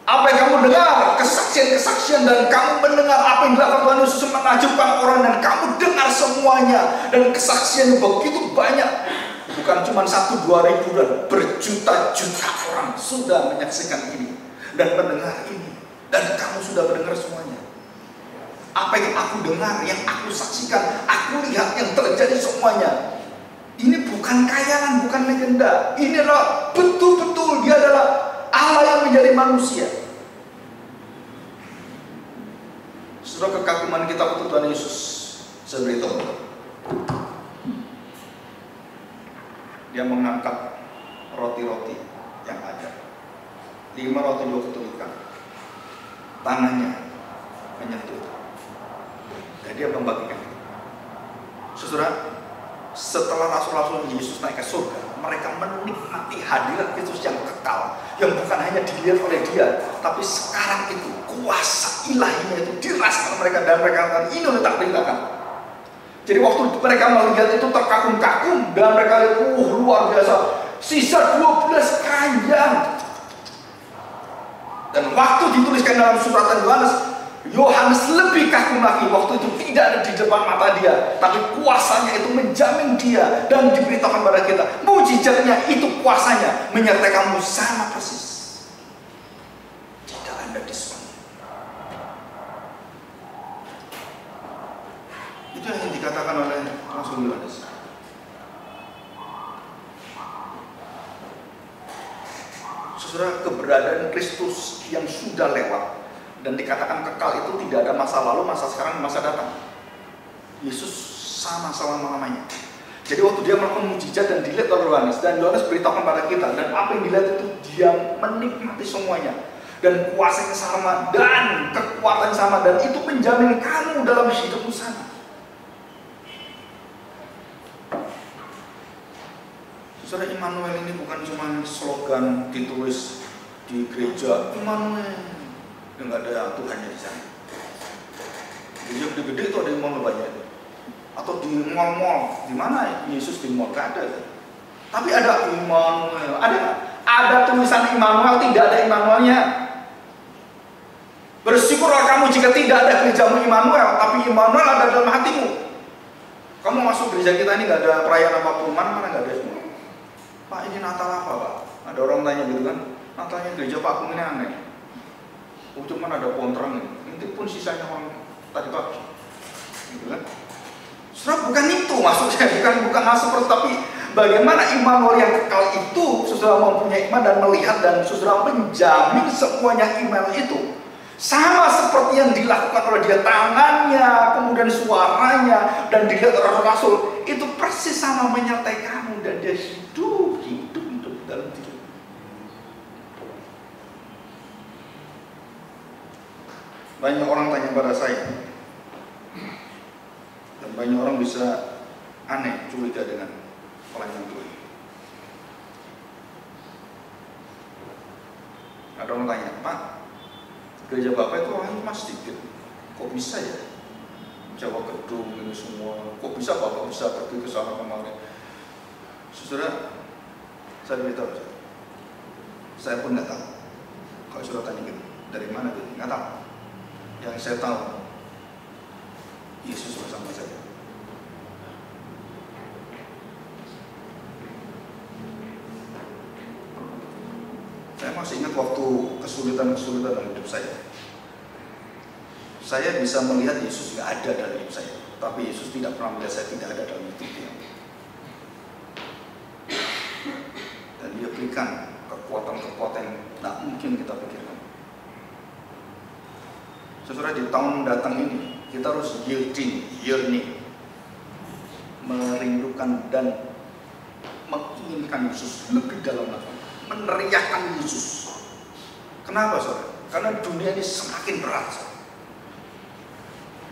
Apa yang kamu dengar, kesaksian-kesaksian, dan kamu mendengar apa yang dilakukan Tuhan Yesus menakjubkan orang, dan kamu dengar semuanya, dan kesaksian begitu banyak. Bukan cuma 1-2 ribu, dan berjuta-juta orang sudah menyaksikan ini dan mendengar ini, dan kamu sudah mendengar semuanya. Apa yang aku dengar, yang aku saksikan, aku lihat yang terjadi semuanya. Ini bukan khayalan, bukan legenda. Ini adalah betul-betul dia adalah Allah yang menjadi manusia. Saudara, kekaguman kita untuk Tuhan Yesus, saya beritahu, dia mengangkat roti-roti yang ada, 5 roti 2 ketulikan, tangannya menyentuh, dan dia membagikan. Saudara, setelah rasul-rasul Yesus naik ke surga, mereka menikmati hadirat Yesus yang kekal, yang bukan hanya dilihat oleh dia, tapi sekarang itu kuasa ilahinya itu dirasakan mereka, dan mereka akan ini udah tak beritakan. Jadi waktu mereka melihat itu terkagum-kagum, dan mereka lihat, luar biasa, sisa 12 keranjang. Dan waktu dituliskan dalam suratan Yohanes lebih kagum lagi. Waktu itu tidak ada di depan mata dia, tapi kuasanya itu menjamin dia, dan diberitakan pada kita, mujizatnya itu kuasanya menyertai kamu sama persis. Tidak ada diskon. Rasul Yohanes. Saudara, keberadaan Kristus yang sudah lewat dan dikatakan kekal itu tidak ada masa lalu, masa sekarang, masa datang. Yesus sama selama-lamanya. Jadi waktu dia melakukan mujizat dan dilihat oleh Yohanes, dan Yohanes beritahukan kepada kita, dan apa yang dilihat itu dia menikmati semuanya, dan kuasanya sama dan kekuatan sama, dan itu menjamin kamu dalam hidupmu sama. Saudara, Immanuel ini bukan cuma slogan ditulis di gereja Immanuel, nggak ada Tuhannya di sana. Gereja gede-gede itu ada Immanuel banyak. Atau di mall-mall, di mana Yesus di mall? Gak ada. Tapi ada Immanuel. Ada tulisan Immanuel, tidak ada Immanuelnya. Bersyukurlah kamu jika tidak ada gerejamu Immanuel, tapi Immanuel ada dalam hatimu. Kamu masuk gereja kita ini gak ada perayaan apapun, mana gak ada semua. Pak, ini Natal apa, Pak? Ada orang tanya gitu kan, Natalnya gereja Pak Agung ini aneh. Cuman ada kontrang ini. Ini pun sisanya orang tadi pagi. Gitu kan? Saudara, bukan itu maksudnya, bukan hal seperti, tapi bagaimana Immanuel yang kekal itu, saudara mempunyai iman dan melihat, dan saudara menjamin semuanya iman itu sama seperti yang dilakukan oleh dia, tangannya, kemudian suaranya, dan dilihat oleh Rasul, itu persis sama menyertai kamu, dan dia hidup dalam hidup. Banyak orang tanya pada saya, dan banyak orang bisa aneh, curiga dengan pelayanan Tuhan. Ada orang tanya, Pak, gereja Bapak itu orangnya cuma sedikit, kok bisa ya? Jawa gedung ini semua, kok bisa Bapak bisa pergi ke sana kemari? Saudara, saya beritahu, saya pun nggak tahu. Kalau saudara tanya gitu, dari mana gitu? Nggak tahu. Yang saya tahu, Yesus bersama saya. Saya masih ingat waktu kesulitan-kesulitan dalam hidup saya. Saya bisa melihat Yesus nggak ada dalam hidup saya, tapi Yesus tidak pernah melihat saya tidak ada dalam hidup dia. Dan dia berikan kekuatan-kekuatan yang tak mungkin kita pikirkan. Saudara, di tahun mendatang ini kita harus yearning, merindukan dan menginginkan Yesus lebih dalam lagi, meneriakkan Yesus. Kenapa, saudara? Karena dunia ini semakin berat, saudara.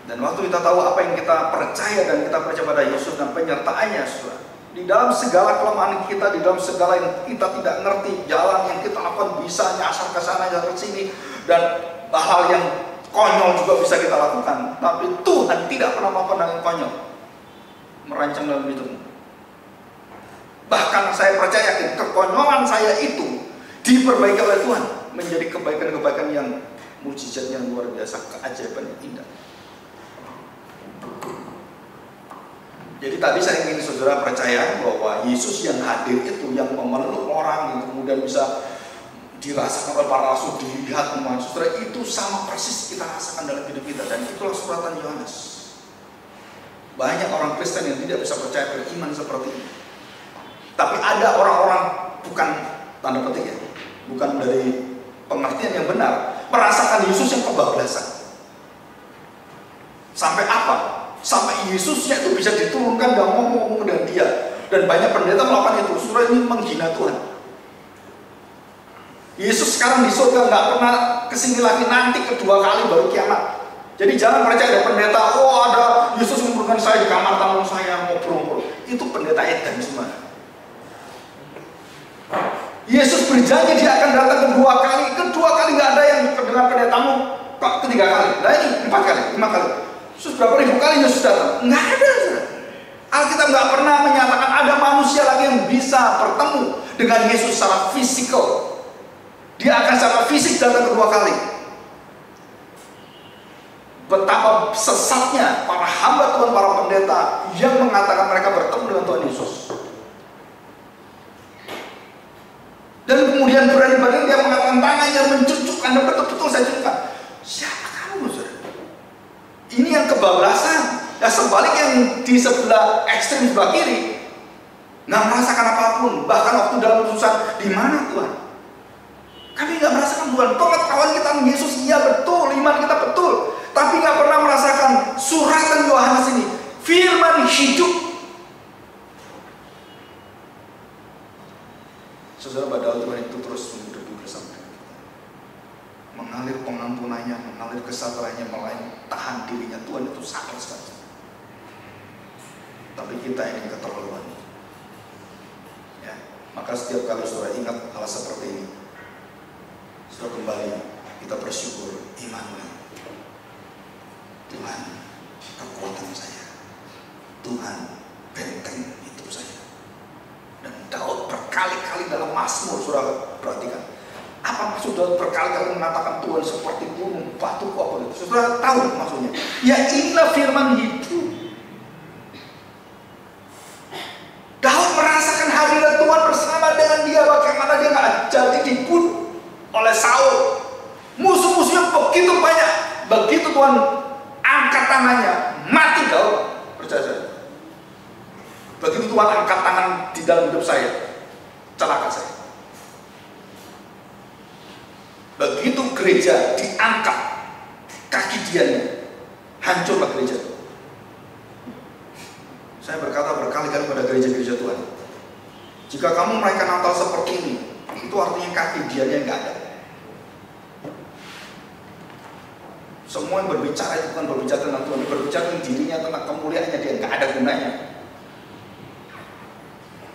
Dan waktu kita tahu apa yang kita percaya dan kita percaya pada Yesus dan penyertaannya, saudara, di dalam segala kelemahan kita, di dalam segala yang kita tidak ngerti, jalan yang kita lakukan bisa nyasar ke sana, nyasar ke sini, dan hal yang konyol juga bisa kita lakukan. Tapi Tuhan tidak pernah melakukan hal yang konyol, merancang dalam hidupmu. Bahkan saya percaya kekonyolan saya itu diperbaiki oleh Tuhan menjadi kebaikan-kebaikan yang mujizat yang luar biasa, keajaiban yang indah. Jadi tadi saya ingin saudara percaya bahwa Yesus yang hadir itu, yang memeluk orang, yang kemudian bisa dirasakan oleh para rasul, dilihat umat, saudara, itu sama persis kita rasakan dalam hidup kita. Dan itulah suratan Yohanes. Banyak orang Kristen yang tidak bisa percaya beriman seperti ini. Tapi ada orang-orang, bukan tanda petik ya, bukan dari pengertian yang benar, merasakan Yesus yang kebablasan. Sampai apa? Sampai Yesusnya itu bisa diturunkan dan ngomong dengan dia. Dan banyak pendeta melakukan itu. Saudara, ini menghina Tuhan. Yesus sekarang di surga nggak pernah kesini lagi, nanti kedua kali baru kiamat. Jadi jangan percaya ada pendeta, oh ada Yesus menurunkan saya di kamar tamu saya ngobrol-ngobrol. Itu pendeta edan semua. Yesus berjanji dia akan datang kedua kali nggak ada yang dengan pendetamu kok ketiga kali. Nah ini 4 kali, 5 kali. Terus berapa ribu kali Yesus datang? Nggak ada. Alkitab nggak pernah menyatakan ada manusia lagi yang bisa bertemu dengan Yesus secara fisikal. Dia akan secara fisik datang kedua kali. Betapa sesatnya para hamba Tuhan, para pendeta yang mengatakan mereka bertemu dengan Tuhan Yesus. Dan kemudian berani-berani dia mengatakan tangannya mencucuk, Anda betul-betul saya cucukkan. Siapa kamu, saudara? Ini yang kebablasan. Nah, sebalik yang di sebelah ekstrem sebelah kiri nggak merasakan apapun, bahkan waktu dalam kesusahan, di mana Tuhan? Kami nggak merasakan Tuhan. Pengetahuan kita tentang Yesus iya betul, iman kita betul, tapi nggak pernah merasakan suratan Yohanes ini, firman hidup. Saudara, padahal Tuhan itu terus menghidupi bersama kita, mengalir pengampunannya, mengalir kesabarannya, melayan tahan dirinya. Tuhan itu sabar sekali. Tapi kita ini keterlaluan. Ya, maka setiap kali saudara ingat hal seperti ini, saudara kembali kita bersyukur, Immanuel, Tuhan kekuatan saya, Tuhan benteng hidup saya. Dan Daud berkali-kali dalam Mazmur, saudara perhatikan, apa maksud Daud berkali-kali mengatakan Tuhan seperti gunung, batu, apa itu? Saudara tahu maksudnya? Ya, inilah firman hidup. Daud merasakan hadirat Tuhan bersama dengan dia, bagaimana dia nggak jadi dibunuh oleh Saul. Musuh-musuhnya begitu banyak, begitu Tuhan angkat tangannya, mati Daud. Percaya saya. Begitu Tuhan angkat tangan di dalam hidup saya, celaka saya. Begitu gereja diangkat kaki dianya, hancurlah gereja. Saya berkata berkali-kali pada gereja-gereja Tuhan, jika kamu merayakan Natal seperti ini, itu artinya kaki dianya nggak ada. Semua yang berbicara itu bukan berbicara tentang Tuhan, berbicara tentang dirinya, tentang kemuliaannya, dia nggak ada gunanya.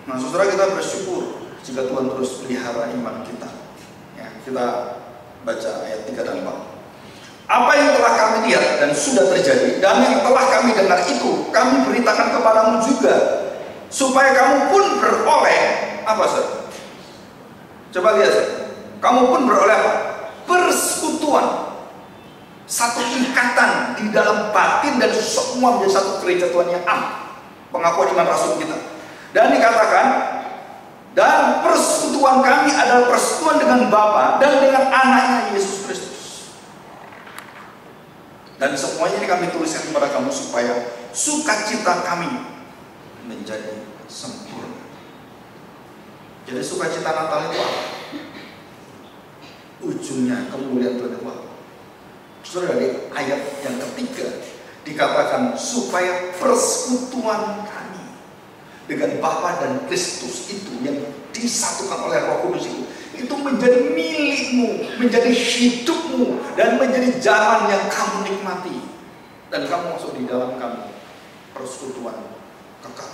Nah, saudara, kita bersyukur jika Tuhan terus pelihara iman kita. Ya, kita baca ayat 3 dan 4. Apa yang telah kami lihat dan sudah terjadi, dan yang telah kami dengar itu, kami beritakan kepadamu juga, supaya kamu pun beroleh apa, saudara? Coba lihat, saudara. Kamu pun beroleh apa? Persekutuan. Satu ikatan di dalam batin dan semua menjadi satu gereja Tuhan yang am. Pengakuan iman rasul kita. Dan dikatakan, dan persekutuan kami adalah persekutuan dengan Bapa dan dengan anaknya Yesus Kristus. Dan semuanya ini kami tuliskan kepada kamu supaya sukacita kami menjadi sempurna. Jadi sukacita Natal itu apa? Ujungnya kemuliaan Tuhan itu apa? Saudara, dari ayat yang ketiga dikatakan supaya persekutuan kami dengan Bapa dan Kristus itu yang disatukan oleh Roh Kudus itu menjadi milikmu, menjadi hidupmu, dan menjadi jalan yang kamu nikmati, dan kamu masuk di dalam kami persekutuan kekal.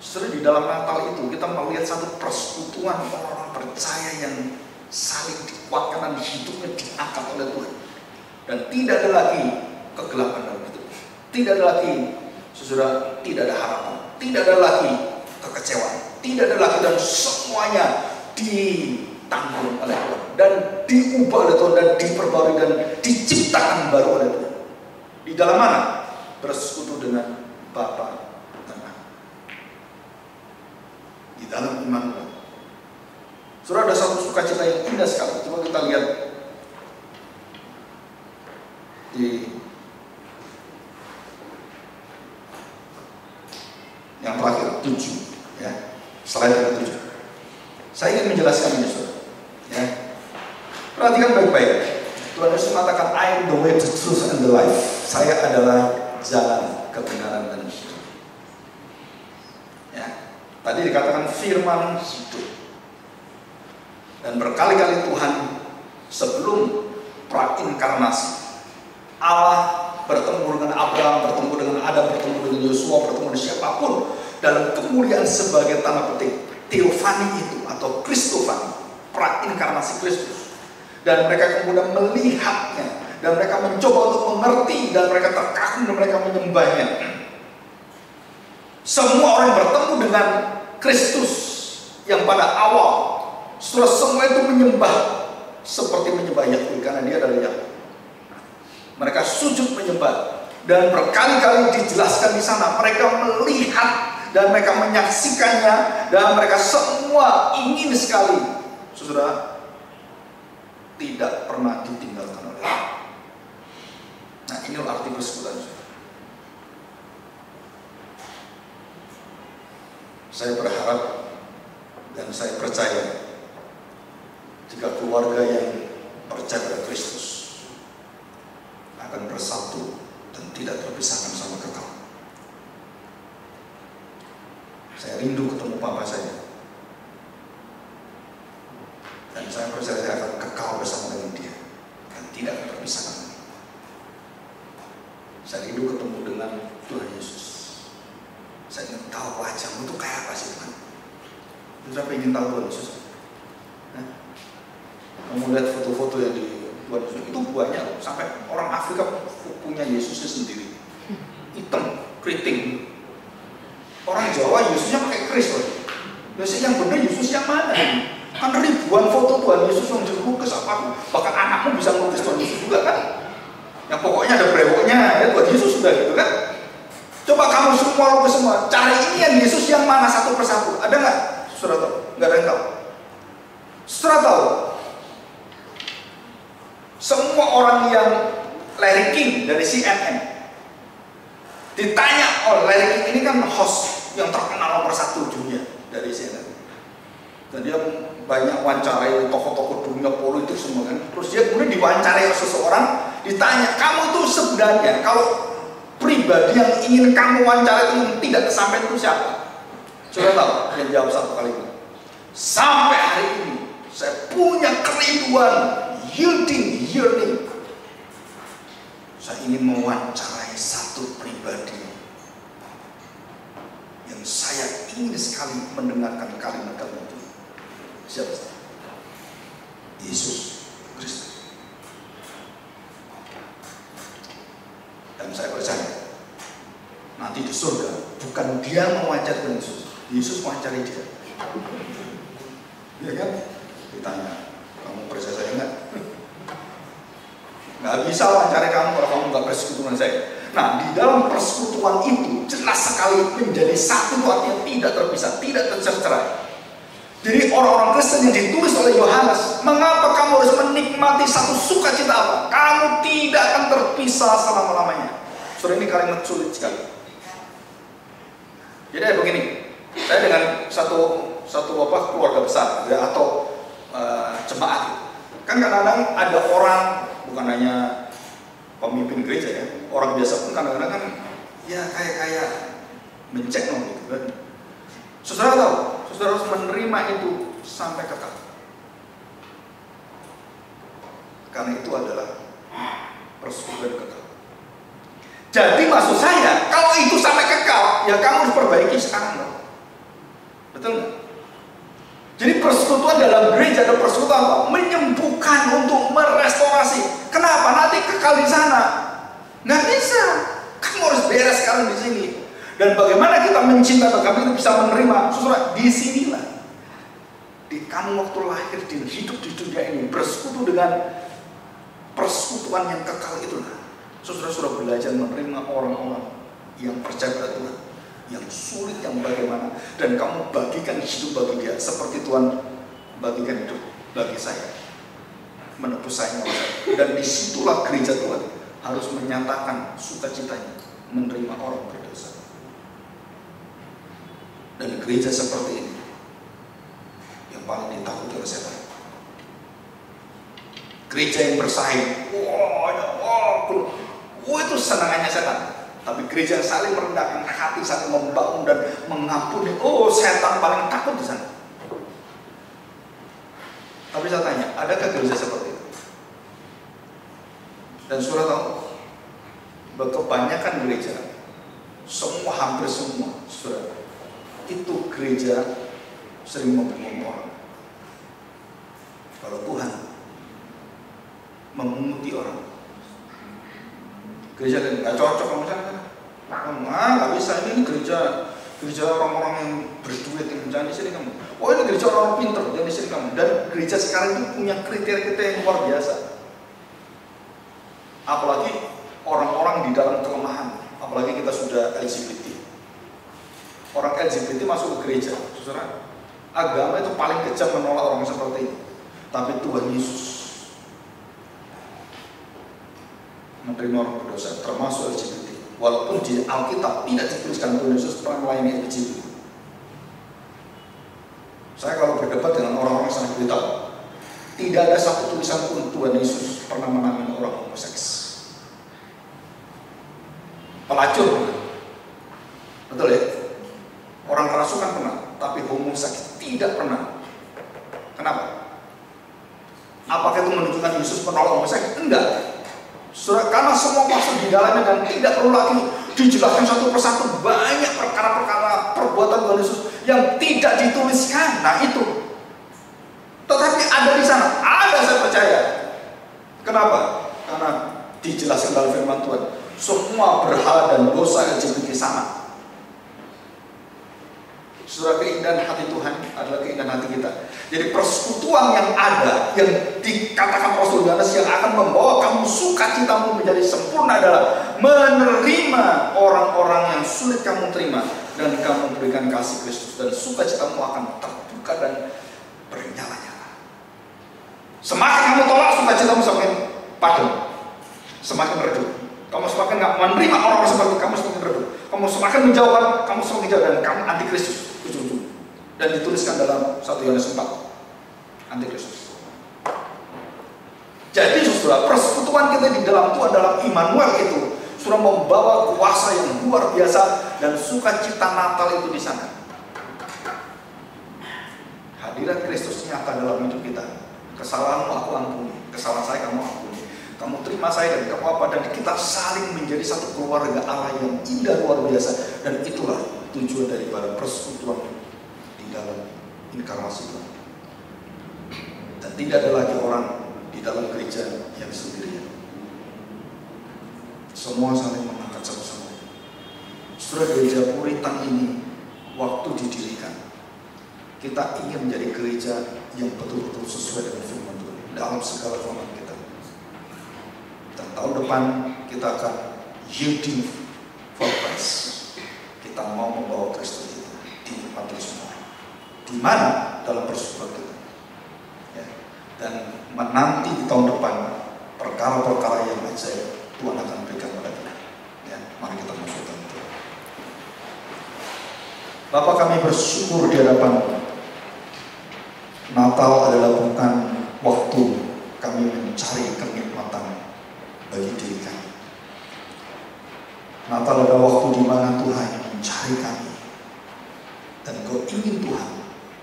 Saudara, di dalam Natal itu kita melihat satu persekutuan orang-orang percaya yang saling dikuatkan dan hidupnya diangkat oleh Tuhan, dan tidak ada lagi kegelapan dalam hidup, tidak ada lagi, saudara, tidak ada harapan, tidak ada lagi kekecewaan, tidak ada lagi, dan semuanya ditanggung oleh Tuhan dan diubah oleh Tuhan dan diperbarui dan diciptakan baru oleh Tuhan. Di dalam mana? Bersekutu dengan Bapa dan Anak. Di dalam iman. Saudara, ada satu sukacita yang indah sekali. Coba kita lihat di yang terakhir 7, ya, slide yang 7. Saya ingin menjelaskan ini, saudara. Ya, perhatikan baik-baik. Tuhan Yesus mengatakan, I am the way, the truth, and the life. Saya adalah jalan, kebenaran, dan hidup. Ya, tadi dikatakan firman hidup. Dan berkali-kali Tuhan sebelum prainkarnasi, Allah bertemu dengan Abraham, bertemu dengan Adam, bertemu dengan Yosua, bertemu dengan siapapun dalam kemuliaan sebagai tanda petik teofani itu atau kristofani, prainkarnasi Kristus. Dan mereka kemudian melihatnya, dan mereka mencoba untuk mengerti, dan mereka terkagum dan mereka menyembahnya. Semua orang bertemu dengan Kristus yang pada awal, setelah semua itu menyembah seperti menyembah Yahweh, karena dia adalah Yahweh. Mereka sujud menyembah, dan berkali-kali dijelaskan di sana mereka melihat dan mereka menyaksikannya, dan mereka semua ingin sekali, saudara, tidak pernah ditinggalkan oleh Allah. Nah, ini arti persekutuan. Saya berharap dan saya percaya jika keluarga yang percaya pada Kristus akan bersatu dan tidak terpisahkan sama kekal. Saya rindu ketemu papa saya, dan saya percaya saya akan kekal bersama dengan dia dan tidak terpisahkan. Saya rindu ketemu dengan Tuhan Yesus. Saya ingin tahu wajahmu itu kayak apa sih Tuhan. Saya ingin tahu Tuhan Yesus. Kamu lihat foto-foto yang di Tuhan Yesus itu banyak, sampai orang Afrika punya Yesusnya sendiri, hitam, keriting. Orang Jawa Yesusnya pakai keris loh. Yesus yang benar, Yesus yang mana? Kan ribuan foto Tuhan Yesus yang dilukis apa? Bahkan anakmu bisa melukis Tuhan Yesus juga kan? Yang pokoknya ada brewoknya ya Tuhan Yesus sudah gitu kan? Coba kamu semua lukis semua, cari ini yang Yesus yang mana satu persatu. Ada nggak? Saudara tahu? Nggak ada yang tahu. Saudara tahu? Semua orang yang Larry King dari CNN ditanya, oh Larry King ini kan host yang terkenal nomor 1 dunia dari CNN, dan dia banyak wawancarai tokoh-tokoh dunia politik semua kan. Terus dia kemudian diwawancarai oleh seseorang, ditanya, kamu tuh sebenarnya kalau pribadi yang ingin kamu wawancarai itu yang tidak kesampaian itu siapa? Coba tahu? Dia jawab satu kalimat, sampai hari ini saya punya kerinduan, yearning. Saya ingin mewawancarai satu pribadi yang saya ingin sekali mendengarkan kalimat-kalimat itu. Siapa? Yesus Kristus. Dan saya percaya nanti di surga bukan dia mewawancarai Yesus, Yesus mewawancarai dia. Ya kan? Ditanya, kamu percaya saya enggak? Nggak bisa wawancara kamu kalau kamu nggak bersekutu dengan saya. Nah, di dalam persekutuan itu jelas sekali menjadi satu, artinya tidak terpisah, tidak tercerai. Jadi orang-orang Kristen yang ditulis oleh Yohanes, mengapa kamu harus menikmati satu sukacita apa? Kamu tidak akan terpisah selama-lamanya. Saudara, ini kalimat sulit sekali. Jadi begini, saya dengan satu keluarga besar ya, atau jemaat. Kan kadang-kadang ada orang, bukan hanya pemimpin gereja ya, orang biasa pun kadang-kadang kan ya kayak mencek gitu kan. Saudara tahu, saudara harus menerima itu sampai kekal. Karena itu adalah persekutuan kekal. Jadi maksud saya, kalau itu sampai kekal, ya kamu harus perbaiki sekarang loh. Betul nggak? Jadi persekutuan dalam gereja ada persekutuan apa? Menyembuhkan, untuk merestorasi. Kenapa? Nanti kekal di sana. Nggak bisa. Kamu harus beres sekarang di sini. Dan bagaimana kita mencintai, bagaimana kita bisa menerima, saudara, di sinilah. Di kamu waktu lahir, di hidup di dunia ini, bersekutu dengan persekutuan yang kekal itulah. Saudara sudah belajar menerima orang-orang yang percaya pada Tuhan, yang sulit, yang bagaimana, dan kamu bagikan hidup bagi dia seperti Tuhan bagikan hidup bagi saya, menebus saya. Dan disitulah gereja Tuhan harus menyatakan sukacitanya menerima orang berdosa. Dan gereja seperti ini yang paling ditakuti oleh setan. Gereja yang bersaing, itu senangannya setan. Tapi gereja yang saling merendahkan hati, saling membangun dan mengampuni, setan paling takut di sana. Tapi saya tanya, adakah gereja seperti itu? Dan saudara tahu, kebanyakan gereja, hampir semua, saudara, itu gereja sering membunuh orang. Kalau Tuhan memunguti orang, gereja nggak cocok sama sana. Nggak bisa, ini gereja orang-orang yang berduit, jangan di sini kamu. Ini gereja orang pintar, jangan di sini kamu. Dan gereja sekarang itu punya kriteria yang luar biasa. Apalagi orang-orang di dalam kelemahan, apalagi kita sudah LGBT. Orang LGBT masuk ke gereja, saudara. Agama itu paling kejam menolak orang seperti ini. Tapi Tuhan Yesus menerima menerima orang berdosa, termasuk LGBT. Walaupun di Alkitab tidak dituliskan Tuhan Yesus pernah melayani LGBT. Saya kalau berdebat dengan orang-orang sana beritahu, tidak ada satu tulisan pun Tuhan Yesus pernah menangani orang homoseks. Pelacur, betul ya? Orang kerasukan pernah, tapi homoseks tidak pernah. Kenapa? Apakah itu menunjukkan Yesus menolak homoseks? Enggak. Karena semua masuk di dalamnya dan tidak perlu lagi dijelaskan satu persatu. Banyak perkara-perkara perbuatan Tuhan Yesus yang tidak dituliskan. Nah itu. Tetapi ada di sana. Ada, saya percaya. Kenapa? Karena dijelaskan dalam firman Tuhan. Semua berhala dan dosa LGBT sama. Saudara, keindahan hati Tuhan adalah keindahan hati kita. Jadi persekutuan yang ada, yang dikatakan Rasul Yohanes yang akan membawa kamu sukacitamu menjadi sempurna adalah menerima orang-orang yang sulit kamu terima dan kamu berikan kasih Kristus, dan sukacitamu akan terbuka dan bernyala-nyala. Semakin kamu tolak, sukacitamu semakin padam, semakin redup. Kamu semakin nggak menerima orang-orang seperti kamu, semakin redup. Kamu semakin menjauhkan, kamu semakin jauh, dan kamu anti Kristus. Dan dituliskan dalam 1 Yohanes 4, anti Kristus. Jadi saudara, persekutuan kita di dalam Tuhan, dalam Immanuel itu sudah membawa kuasa yang luar biasa dan sukacita Natal itu di sana. Hadirat Kristus nyata dalam hidup kita. Kesalahanmu aku ampuni, kesalahan saya kamu ampuni. Kamu terima saya dan kamu apa, dan kita saling menjadi satu keluarga Allah yang indah luar biasa. Dan itulah tujuan daripada persekutuan di dalam inkarnasi Tuhan. Dan tidak ada lagi orang di dalam gereja yang sendirian. Semua saling mengangkat satu sama lain. Saudara, gereja Puritan ini waktu didirikan, kita ingin menjadi gereja yang betul-betul sesuai dengan firman Tuhan dalam segala format kita. Dan tahun depan kita akan yielding for Christ. Kita mau membawa Kristus itu dinikmati semua. Di mana? Dalam persekutuan kita. Ya. Dan menanti di tahun depan perkara-perkara yang ajaib Tuhan akan berikan kepada kita. Ya, mari kita masukkan itu. Bapa, kami bersyukur di hadapan Natal adalah bukan waktu kami mencari kenikmatan bagi diri kami. Natal adalah waktu di mana Tuhan mencari kami, dan Kau ingin Tuhan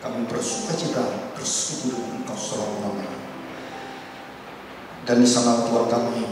kami bersukacita bersekutu dengan Engkau selama-lamanya. Dan di sana Tuhan kami